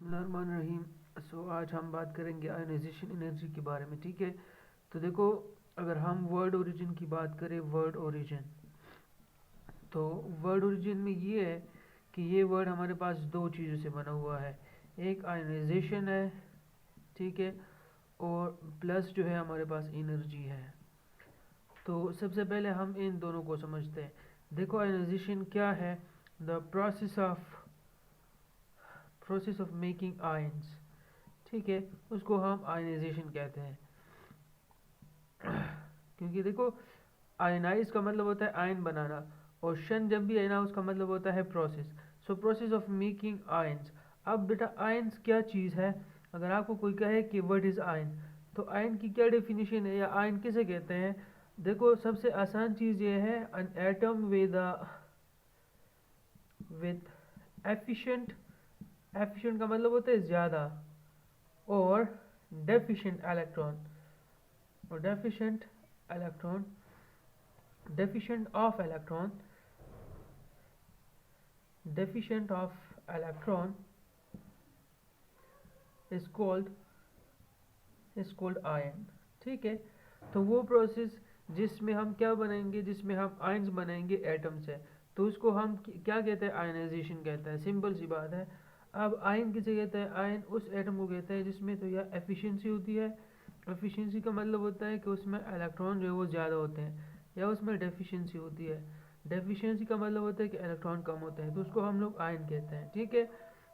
बिस्मिल्लाहिर्रहमानिर्रहीम। आज हम बात करेंगे आयनाइजेशन एनर्जी के बारे में। ठीक है, तो देखो, अगर हम वर्ड ओरिजिन की बात करें, वर्ड ओरिजिन, तो वर्ड ओरिजिन में ये है कि ये वर्ड हमारे पास दो चीज़ों से बना हुआ है। एक आयनाइजेशन है, ठीक है, और प्लस जो है हमारे पास एनर्जी है। तो सबसे पहले हम इन दोनों को समझते हैं। देखो, आयनाइजेशन क्या है? The process of making ions, ठीक है, उसको हम आयनाइजेशन कहते हैं। क्योंकि देखो, आयनाइज का मतलब होता है आयन बनाना, और शन जब भी है ना, उसका मतलब होता है process. So process of making ions. अब बेटा, आयंस क्या चीज़ है? अगर आपको कोई कहे कि व्हाट इज़ आयन, तो आयन की क्या डेफिनेशन है या आयन किसे कहते हैं? देखो, सबसे आसान चीज़ ये है, an atom with efficient. Efficient का मतलब होता है ज़्यादा, और डेफिशिएंट इलेक्ट्रॉन, और deficient electron, deficient of electron is called ion। ठीक है, तो वो प्रोसेस जिसमें हम क्या बनाएंगे, जिसमें हम आयंस बनाएंगे एटम से, तो उसको हम क्या कहते हैं? आयनाइजेशन कहते हैं। सिंपल सी बात है। अब आयन किसे कहते हैं? आयन उस एटम को कहते हैं जिसमें तो या एफिशिएंसी होती है। एफिशिएंसी का मतलब होता है कि उसमें इलेक्ट्रॉन जो है वो ज़्यादा होते हैं, या उसमें डेफिशिएंसी होती है। डेफिशिएंसी का मतलब होता है कि इलेक्ट्रॉन कम होते हैं, तो उसको हम लोग आयन कहते हैं। ठीक है,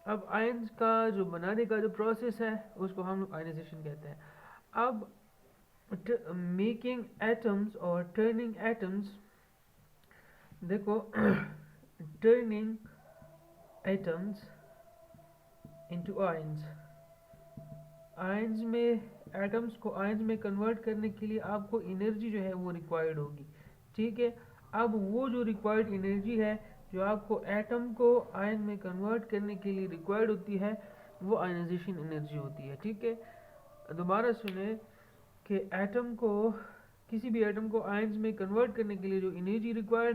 अब आयंस का जो बनाने का जो प्रोसेस है, उसको हम लोग आयनाइजेशन कहते हैं। अब मेकिंग एटम्स और टर्निंग एटम्स, देखो, turning atoms into ions, ions में, एटम्स को आयंस में कन्वर्ट करने के लिए आपको एनर्जी जो है वो रिक्वायर्ड होगी। ठीक है, अब वो जो रिक्वायर्ड एनर्जी है, जो आपको एटम को आयन में कन्वर्ट करने के लिए रिक्वायर्ड होती है, वो आयनाइजेशन एनर्जी होती है। ठीक है, दोबारा सुने कि एटम को, किसी भी एटम को आयंस में कन्वर्ट करने के लिए जो एनर्जी रिक्वायर्ड है